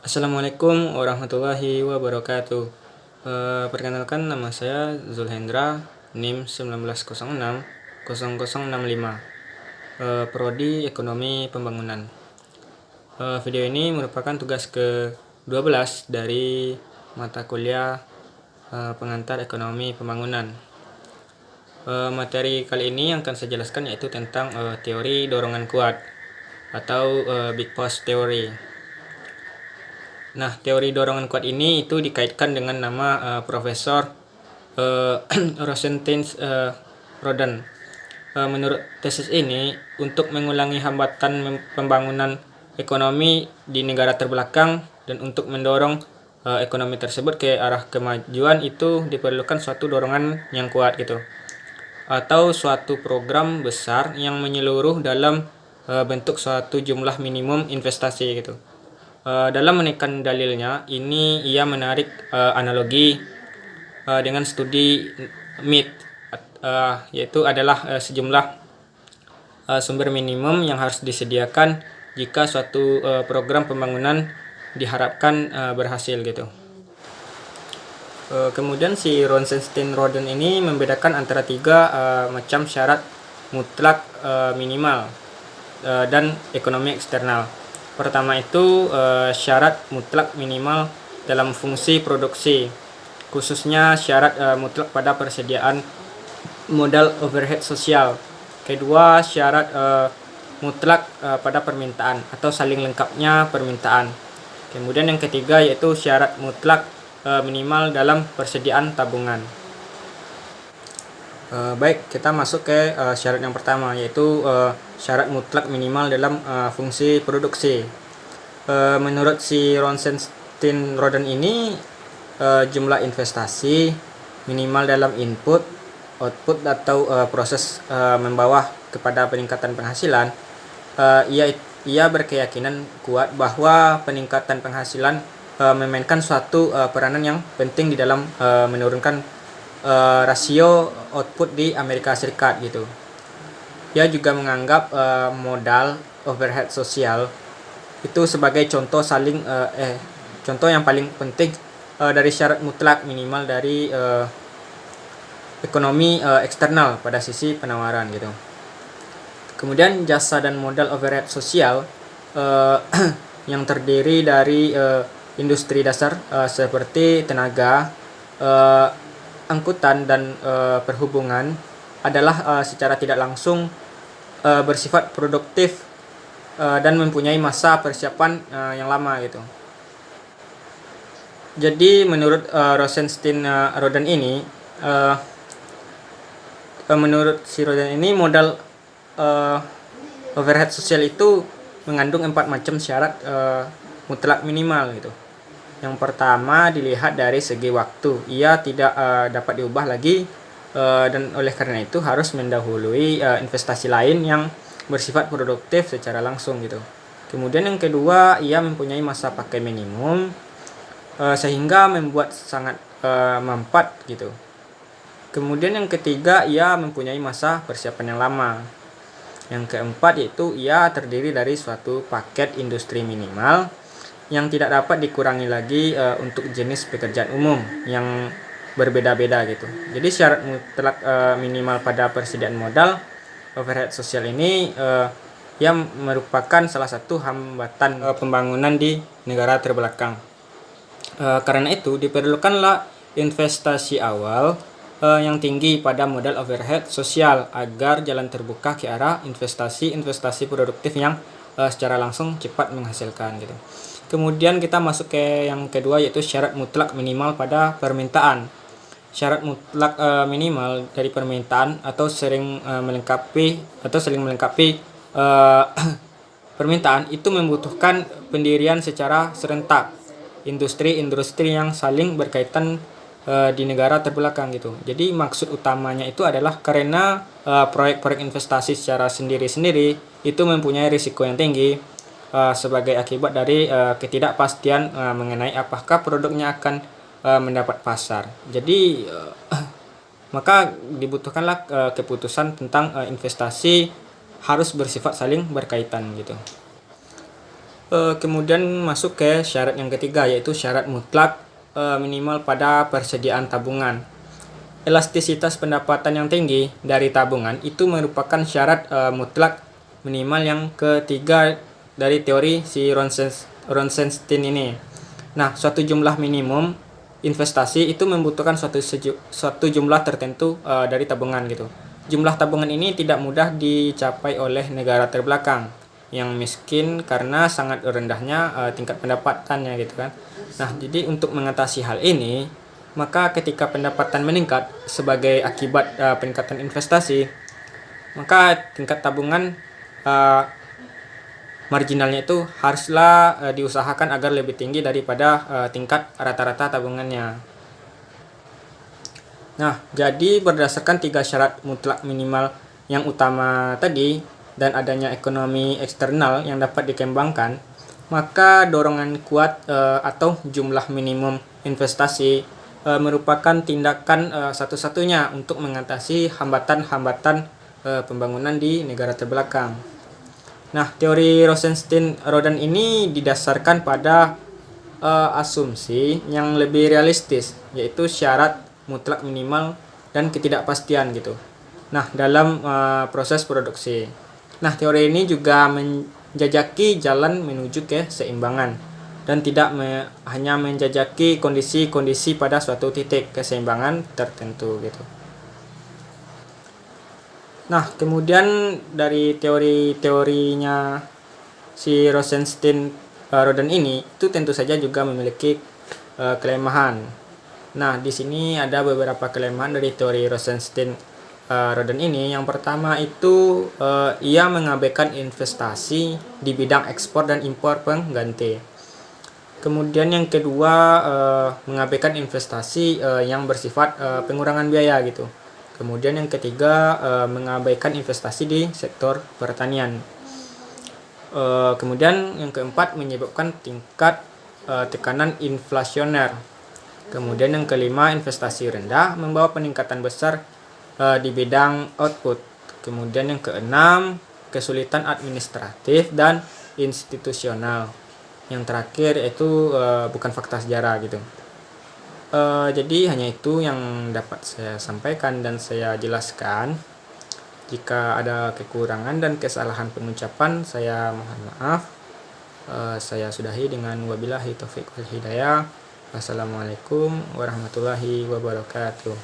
Assalamualaikum warahmatullahi wabarakatuh. Perkenalkan, nama saya Zulhendra, NIM 1906 0065, Prodi Ekonomi Pembangunan. Video ini merupakan tugas ke-12 dari mata kuliah pengantar Ekonomi Pembangunan. Materi kali ini yang akan saya jelaskan yaitu tentang teori dorongan kuat atau Big Force Theory. Nah, teori dorongan kuat ini itu dikaitkan dengan nama Profesor Rosenstein Rodan. Menurut tesis ini, untuk mengulangi hambatan pembangunan ekonomi di negara terbelakang dan untuk mendorong ekonomi tersebut ke arah kemajuan itu diperlukan suatu dorongan yang kuat gitu, atau suatu program besar yang menyeluruh dalam bentuk suatu jumlah minimum investasi gitu. Dalam menekan dalilnya ini ia menarik analogi dengan studi MIT, yaitu adalah sejumlah sumber minimum yang harus disediakan jika suatu program pembangunan diharapkan berhasil gitu. Kemudian si Rosenstein-Rodan ini membedakan antara tiga macam syarat mutlak minimal dan ekonomi eksternal. Pertama itu syarat mutlak minimal dalam fungsi produksi, khususnya syarat mutlak pada persediaan modal overhead sosial. Kedua, syarat mutlak pada permintaan atau saling lengkapnya permintaan. Kemudian yang ketiga yaitu syarat mutlak minimal dalam persediaan tabungan. Baik, kita masuk ke syarat yang pertama, yaitu syarat mutlak minimal dalam fungsi produksi. Menurut si Rosenstein-Rodan ini, jumlah investasi minimal dalam input, output atau proses membawa kepada peningkatan penghasilan. Ia berkeyakinan kuat bahwa peningkatan penghasilan memainkan suatu peranan yang penting di dalam menurunkan rasio output di Amerika Serikat gitu. Ia juga menganggap modal overhead sosial itu sebagai contoh yang paling penting dari syarat mutlak minimal dari ekonomi eksternal pada sisi penawaran gitu. Kemudian jasa dan modal overhead sosial yang terdiri dari industri dasar seperti tenaga, angkutan dan perhubungan adalah secara tidak langsung bersifat produktif dan mempunyai masa persiapan yang lama gitu. Jadi menurut Rosenstein-Rodan ini, modal overhead sosial itu mengandung 4 macam syarat mutlak minimal gitu. Yang pertama dilihat dari segi waktu, ia tidak dapat diubah lagi dan oleh karena itu harus mendahului investasi lain yang bersifat produktif secara langsung gitu. Kemudian yang kedua, ia mempunyai masa pakai minimum sehingga membuat sangat mampat gitu. Kemudian yang ketiga, ia mempunyai masa persiapan yang lama. Yang keempat yaitu ia terdiri dari suatu paket industri minimal yang tidak dapat dikurangi lagi untuk jenis pekerjaan umum yang berbeda-beda gitu. Jadi syarat mutlak minimal pada persediaan modal overhead sosial ini yang merupakan salah satu hambatan pembangunan di negara terbelakang. Karena itu diperlukanlah investasi awal yang tinggi pada modal overhead sosial agar jalan terbuka ke arah investasi produktif yang secara langsung cepat menghasilkan gitu. Kemudian kita masuk ke yang kedua yaitu syarat mutlak minimal pada permintaan. Syarat mutlak minimal dari permintaan atau saling melengkapi permintaan itu membutuhkan pendirian secara serentak industri-industri yang saling berkaitan di negara terbelakang gitu. Jadi maksud utamanya itu adalah karena proyek-proyek investasi secara sendiri-sendiri itu mempunyai risiko yang tinggi sebagai akibat dari ketidakpastian mengenai apakah produknya akan mendapat pasar. Jadi maka dibutuhkanlah keputusan tentang investasi harus bersifat saling berkaitan gitu. Kemudian masuk ke syarat yang ketiga, yaitu syarat mutlak minimal pada persediaan tabungan. Elastisitas pendapatan yang tinggi dari tabungan itu merupakan syarat mutlak minimal yang ketiga dari teori si Rosenstein ini. Nah, suatu jumlah minimum investasi itu membutuhkan suatu jumlah tertentu dari tabungan gitu. Jumlah tabungan ini tidak mudah dicapai oleh negara terbelakang yang miskin karena sangat rendahnya tingkat pendapatannya gitu kan. Nah, jadi untuk mengatasi hal ini, maka ketika pendapatan meningkat sebagai akibat peningkatan investasi, maka tingkat tabungan marginalnya itu haruslah diusahakan agar lebih tinggi daripada tingkat rata-rata tabungannya. Nah, jadi berdasarkan 3 syarat mutlak minimal yang utama tadi dan adanya ekonomi eksternal yang dapat dikembangkan, maka dorongan kuat atau jumlah minimum investasi merupakan tindakan satu-satunya untuk mengatasi hambatan-hambatan pembangunan di negara terbelakang. Nah, teori Rosenstein-Rodan ini didasarkan pada asumsi yang lebih realistis, yaitu syarat mutlak minimal dan ketidakpastian gitu. Nah, dalam proses produksi. Nah, teori ini juga menjajaki jalan menuju keseimbangan dan tidak hanya menjajaki kondisi-kondisi pada suatu titik keseimbangan tertentu gitu. Nah, kemudian dari teori-teorinya si Rosenstein-Rodan ini itu tentu saja juga memiliki kelemahan. Nah, di sini ada beberapa kelemahan dari teori Rosenstein-Rodan ini. Yang pertama itu ia mengabaikan investasi di bidang ekspor dan impor pengganti. Kemudian yang kedua mengabaikan investasi yang bersifat pengurangan biaya gitu. Kemudian yang ketiga mengabaikan investasi di sektor pertanian. Kemudian yang keempat menyebabkan tingkat tekanan inflasioner. Kemudian yang kelima investasi rendah membawa peningkatan besar di bidang output. Kemudian yang keenam kesulitan administratif dan institusional. Yang terakhir itu bukan fakta sejarah gitu. Jadi hanya itu yang dapat saya sampaikan dan saya jelaskan. Jika ada kekurangan dan kesalahan pengucapan, saya mohon maaf. Saya sudahi dengan wabillahi taufiq wal hidayah. Wassalamualaikum warahmatullahi wabarakatuh.